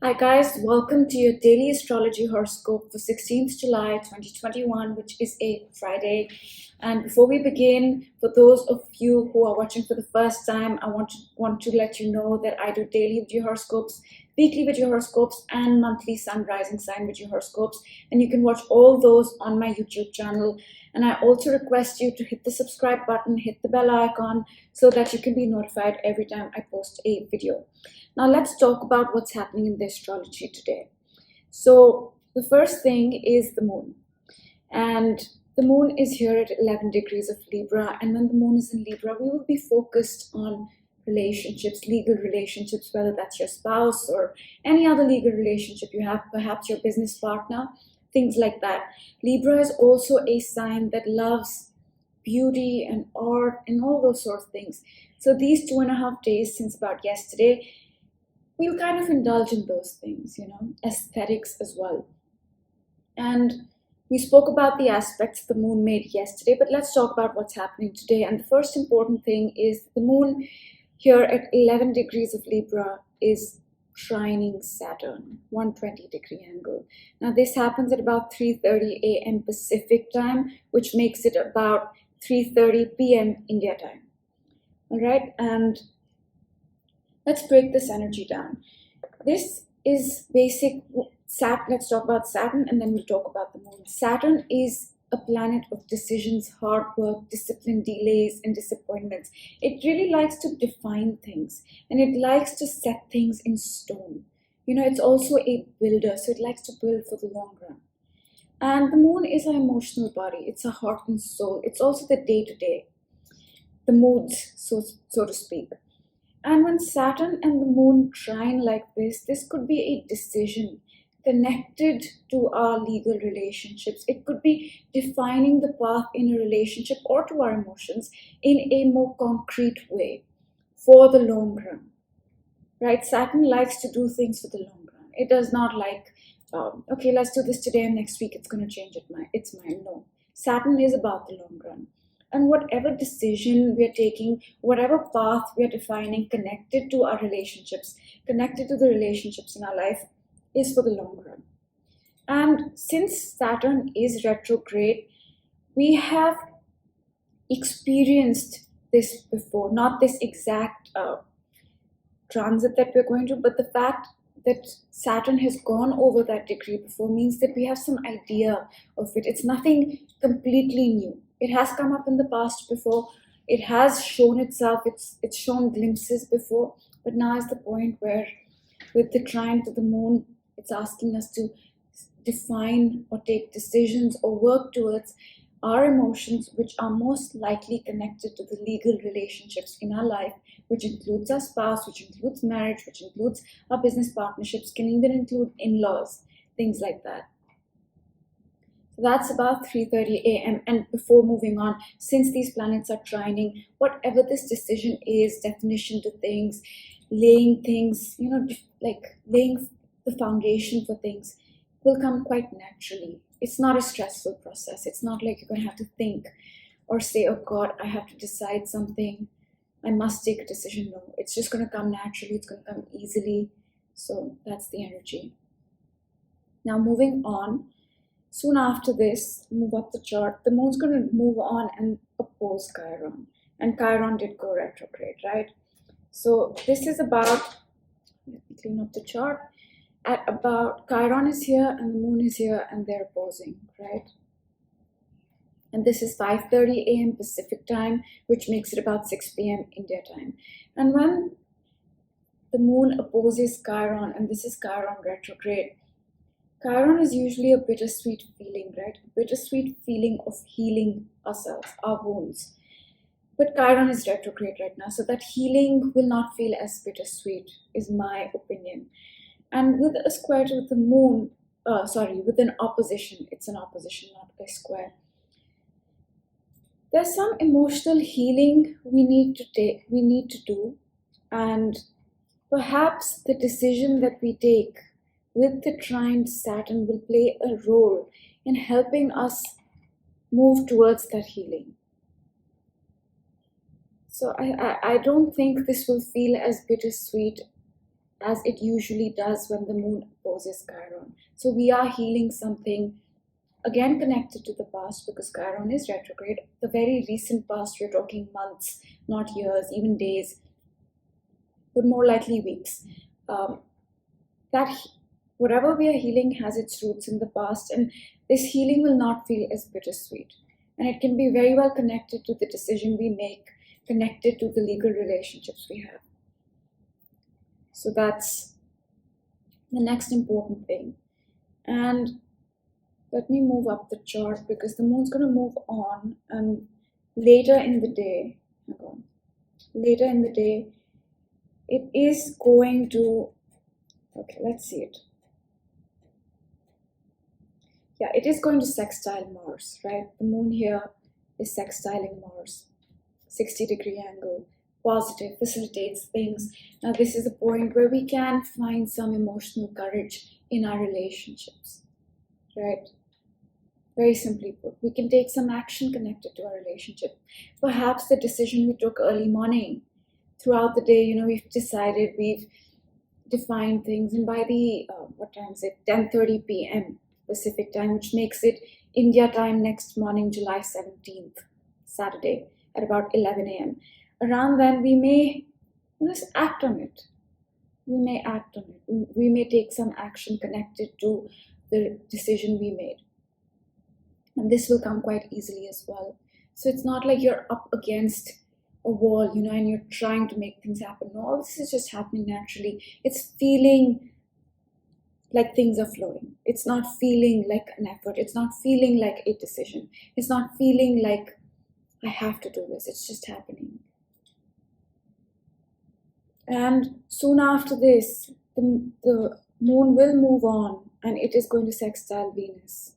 Hi guys, welcome to your daily astrology horoscope for 16th July 2021, which is a Friday. And before we begin, for those of you who are watching for the first time, I want to let you know that I do daily video horoscopes, weekly video horoscopes, and monthly sun rising sign video horoscopes. And you can watch all those on my YouTube channel. And I also request you to hit the subscribe button, hit the bell icon, so that you can be notified every time I post a video. Now let's talk about what's happening in the astrology today. So the first thing is the moon. And the moon is here at 11 degrees of Libra. And when the moon is in Libra, we will be focused on relationships, legal relationships, whether that's your spouse or any other legal relationship you have, perhaps your business partner, things like that. Libra is also a sign that loves beauty and art and all those sort of things. So these 2.5 days since about yesterday, we'll kind of indulge in those things, aesthetics as well. And we spoke about the aspects the moon made yesterday, but let's talk about what's happening today. And the first important thing is the moon here at 11 degrees of Libra is trining Saturn, 120-degree angle. Now this happens at about 3:30 a.m. Pacific time, which makes it about 3:30 p.m. India time. All right, and let's break this energy down. This is basic. Let's talk about Saturn and then we'll talk about the moon. Saturn is a planet of decisions, hard work, discipline, delays, and disappointments. It really likes to define things and it likes to set things in stone. It's also a builder, so it likes to build for the long run. And the moon is our emotional body. It's our heart and soul. It's also the day-to-day, the moods, so to speak. And when Saturn and the moon trine like this could be a decision connected to our legal relationships. It could be defining the path in a relationship or to our emotions in a more concrete way for the long run. Right? Saturn likes to do things for the long run. It does not like, okay, let's do this today and next week it's going to change its mind. No. Saturn is about the long run. And whatever decision we are taking, whatever path we are defining connected to our relationships, connected to the relationships in our life, is for the long run. And since Saturn is retrograde, we have experienced this before, not this exact transit that we're going to, but the fact that Saturn has gone over that degree before means that we have some idea of it. It's nothing completely new. It has come up in the past before. It has shown itself. It's shown glimpses before. But now is the point where, with the trine to the moon, it's asking us to define or take decisions or work towards our emotions, which are most likely connected to the legal relationships in our life, which includes our spouse, which includes marriage, which includes our business partnerships, can even include in-laws, things like that. So that's about 3:30 a.m. And before moving on, since these planets are trining, whatever this decision is, definition to things, laying things, like laying the foundation for things, will come quite naturally. It's not a stressful process. It's not like you're going to have to think or say, oh God, I have to decide something. I must take a decision. No, it's just going to come naturally. It's going to come easily. So that's the energy. Now moving on. Soon after this, move up the chart, the moon's going to move on and oppose Chiron. And Chiron did go retrograde, right? So this is about, let me clean up the chart, at about, Chiron is here and the moon is here and they're opposing, right? And this is 5:30 a.m. Pacific time, which makes it about 6 p.m. India time. And when the moon opposes Chiron, and this is Chiron retrograde, Chiron is usually a bittersweet feeling, right? A bittersweet feeling of healing ourselves, our wounds. But Chiron is retrograde right now, so that healing will not feel as bittersweet, is my opinion. And with a square to the moon, with an opposition, it's an opposition, not a square. There's some emotional healing we need to do, and perhaps the decision that we take with the trine Saturn will play a role in helping us move towards that healing. So I don't think this will feel as bittersweet as it usually does when the moon opposes Chiron. So we are healing something again connected to the past, because Chiron is retrograde. The very recent past, we're talking months, not years, even days, but more likely weeks. That whatever we are healing has its roots in the past, and this healing will not feel as bittersweet. And it can be very well connected to the decision we make, connected to the legal relationships we have. So that's the next important thing. And let me move up the chart, because the moon's going to move on, and later in the day, it is going to, okay, let's see it. Yeah, it is going to sextile Mars, right? The moon here is sextiling Mars, 60-degree angle, positive, facilitates things. Now, this is a point where we can find some emotional courage in our relationships, right? Very simply put, we can take some action connected to our relationship. Perhaps the decision we took early morning, throughout the day, we've decided, we've defined things, and by the, what time is it? 10:30 p.m. Pacific time, which makes it India time next morning, July 17th, Saturday, at about 11 a.m. Around then, we may act on it. We may take some action connected to the decision we made. And this will come quite easily as well. So it's not like you're up against a wall, and you're trying to make things happen. No, all this is just happening naturally. It's feeling like things are flowing. It's not feeling like an effort. It's not feeling like a decision. It's not feeling like I have to do this. It's just happening. And soon after this, the moon will move on, and it is going to sextile Venus.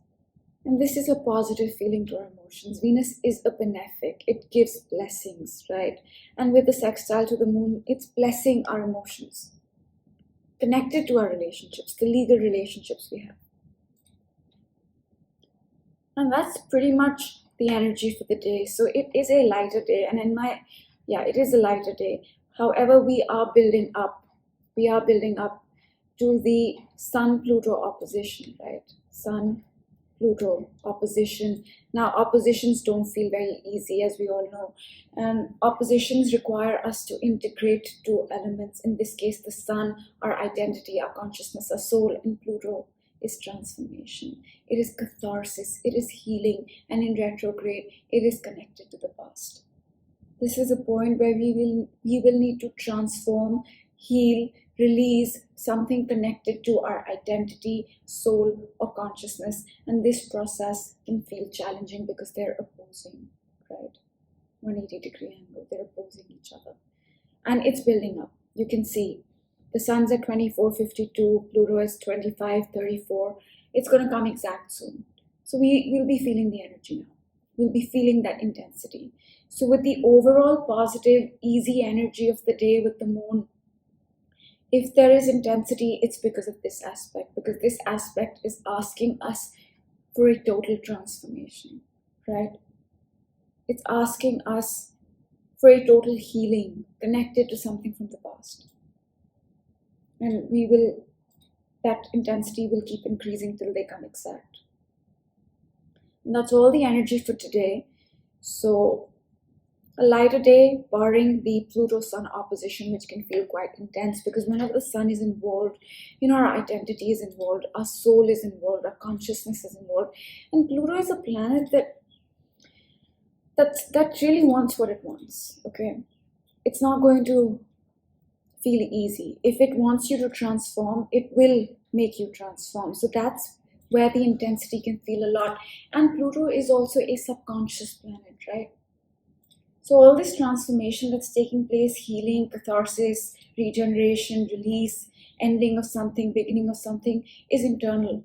And this is a positive feeling to our emotions. Venus is a benefic. It gives blessings, right? And with the sextile to the moon, it's blessing our emotions, connected to our relationships, the legal relationships we have. And that's pretty much the energy for the day. So it is a lighter day. And it is a lighter day. However, we are building up to the Sun Pluto opposition, right? Sun Pluto opposition. Now, oppositions don't feel very easy, as we all know. And oppositions require us to integrate two elements. In this case, the sun, our identity, our consciousness, our soul, and Pluto is transformation. It is catharsis. It is healing. And in retrograde, it is connected to the past. This is a point where we will need to transform, heal, release something connected to our identity, soul, or consciousness. And this process can feel challenging because they're opposing, right? 180-degree angle, they're opposing each other. And it's building up. You can see the sun's at 24:52, Pluto is 25:34. It's going to come exact soon. So we'll be feeling the energy now. We'll be feeling that intensity. So with the overall positive, easy energy of the day with the moon, if there is intensity, it's because of this aspect, because this aspect is asking us for a total transformation, right? It's asking us for a total healing connected to something from the past. And that intensity will keep increasing till they come exact. And that's all the energy for today. So a lighter day, barring the Pluto-Sun opposition, which can feel quite intense, because whenever the sun is involved, our identity is involved, our soul is involved, our consciousness is involved. And Pluto is a planet that really wants what it wants, okay? It's not going to feel easy. If it wants you to transform, it will make you transform. So that's where the intensity can feel a lot. And Pluto is also a subconscious planet, right? So all this transformation that's taking place, healing, catharsis, regeneration, release, ending of something, beginning of something, is internal.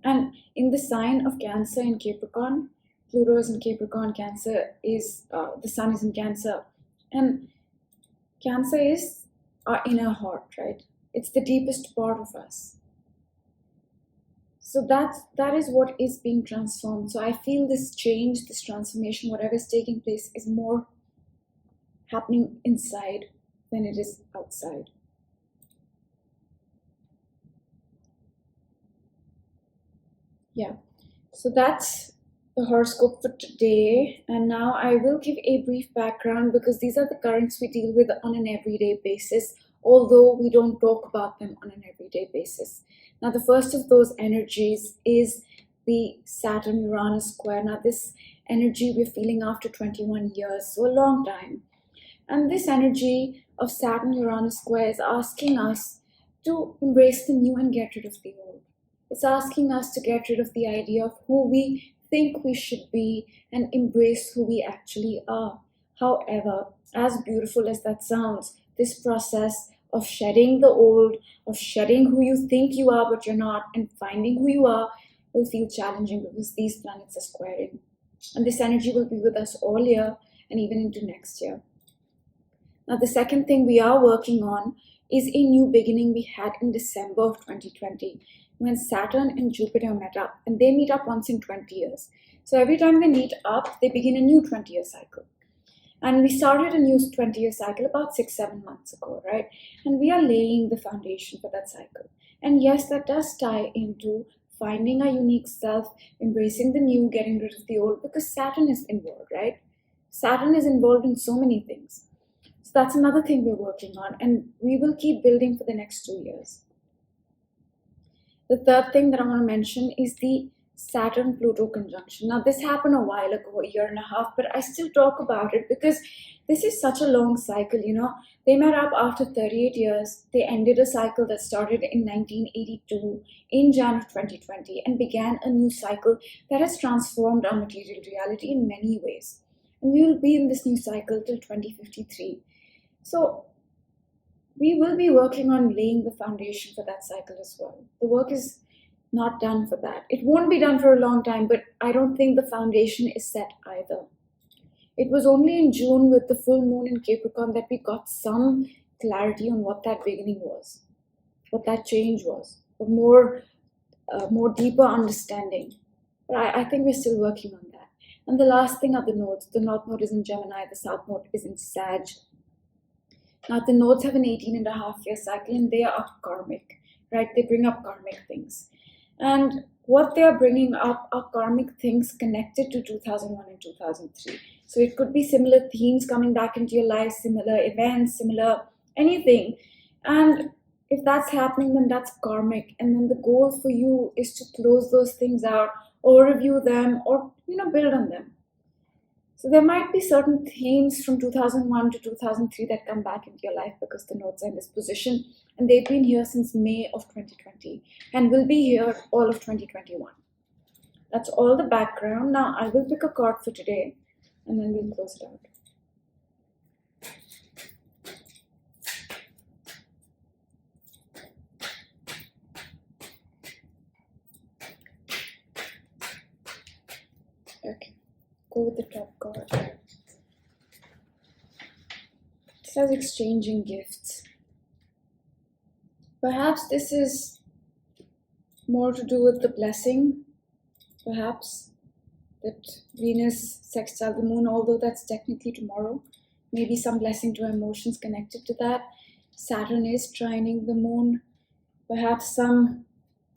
And in the sign of Cancer in Capricorn, Pluto is in Capricorn, Cancer is, the sun is in Cancer. And Cancer is our inner heart, right? It's the deepest part of us. So that is what is being transformed. So I feel this change, this transformation, whatever is taking place, is more happening inside than it is outside. Yeah, so that's the horoscope for today. And now I will give a brief background because these are the currents we deal with on an everyday basis, although we don't talk about them on an everyday basis. Now, the first of those energies is the Saturn-Uranus square. Now, this energy we're feeling after 21 years, so a long time. And this energy of Saturn-Uranus square is asking us to embrace the new and get rid of the old. It's asking us to get rid of the idea of who we think we should be and embrace who we actually are. However, as beautiful as that sounds, this process of shedding the old, of shedding who you think you are but you're not, and finding who you are will feel challenging because these planets are squaring. And this energy will be with us all year and even into next year. Now, the second thing we are working on is a new beginning we had in December of 2020 when Saturn and Jupiter met up, and they meet up once in 20 years. So every time they meet up, they begin a new 20-year cycle. And we started a new 20-year cycle about 6-7 months ago, right? And we are laying the foundation for that cycle. And yes, that does tie into finding our unique self, embracing the new, getting rid of the old, because Saturn is involved, right? Saturn is involved in so many things. So that's another thing we're working on, and we will keep building for the next 2 years. The third thing that I want to mention is the Saturn-Pluto conjunction. Now, this happened a while ago, a year and a half, but I still talk about it because this is such a long cycle, you know. They met up after 38 years. They ended a cycle that started in 1982 in Jan of 2020 and began a new cycle that has transformed our material reality in many ways. And we will be in this new cycle till 2053. So, we will be working on laying the foundation for that cycle as well. The work is not done for that. It won't be done for a long time, but I don't think the foundation is set either. It was only in June with the full moon in Capricorn that we got some clarity on what that beginning was, what that change was, a more deeper understanding. But I think we're still working on that. And the last thing are the nodes. The North Node is in Gemini, the South Node is in Sag. Now, the nodes have an 18.5-year cycle and they are karmic, right? They bring up karmic things. And what they are bringing up are karmic things connected to 2001 and 2003. So it could be similar themes coming back into your life, similar events, similar anything. And if that's happening, then that's karmic. And then the goal for you is to close those things out or review them or, build on them. So there might be certain themes from 2001 to 2003 that come back into your life because the nodes are in this position, and they've been here since May of 2020 and will be here all of 2021. That's all the background. Now I will pick a card for today and then we'll close it out. Okay. Go with the top card. It says exchanging gifts. Perhaps this is more to do with the blessing. Perhaps that Venus sextile the moon, although that's technically tomorrow. Maybe some blessing to our emotions connected to that. Saturn is trining the moon. Perhaps some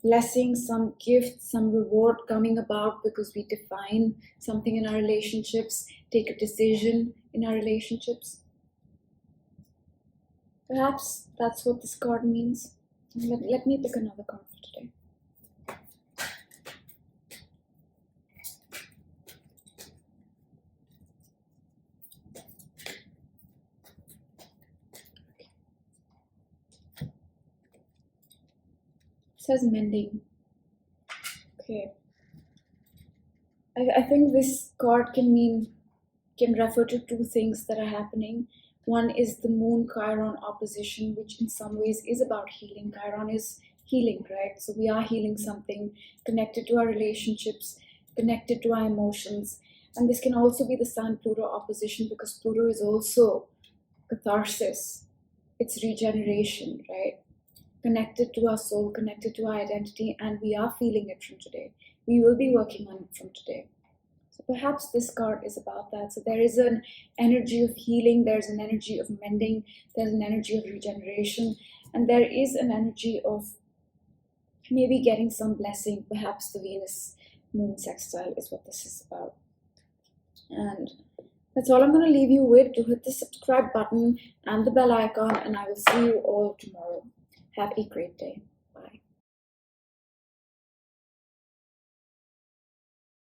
blessing, some gift, some reward coming about because we define something in our relationships, take a decision in our relationships. Perhaps that's what this card means. Let me pick another card for today. It says mending. Okay. I think this card can refer to two things that are happening. One is the Moon-Chiron opposition, which in some ways is about healing. Chiron is healing, right? So we are healing something connected to our relationships, connected to our emotions. And this can also be the Sun Pluto opposition because Pluto is also catharsis. It's regeneration, right? Connected to our soul, connected to our identity, and we are feeling it from today. We will be working on it from today. So perhaps this card is about that. So there is an energy of healing, there's an energy of mending, there's an energy of regeneration, and there is an energy of maybe getting some blessing. Perhaps the Venus Moon sextile is what this is about. And that's all I'm going to leave you with. To hit the subscribe button and the bell icon, and I will see you all tomorrow. Have a great day.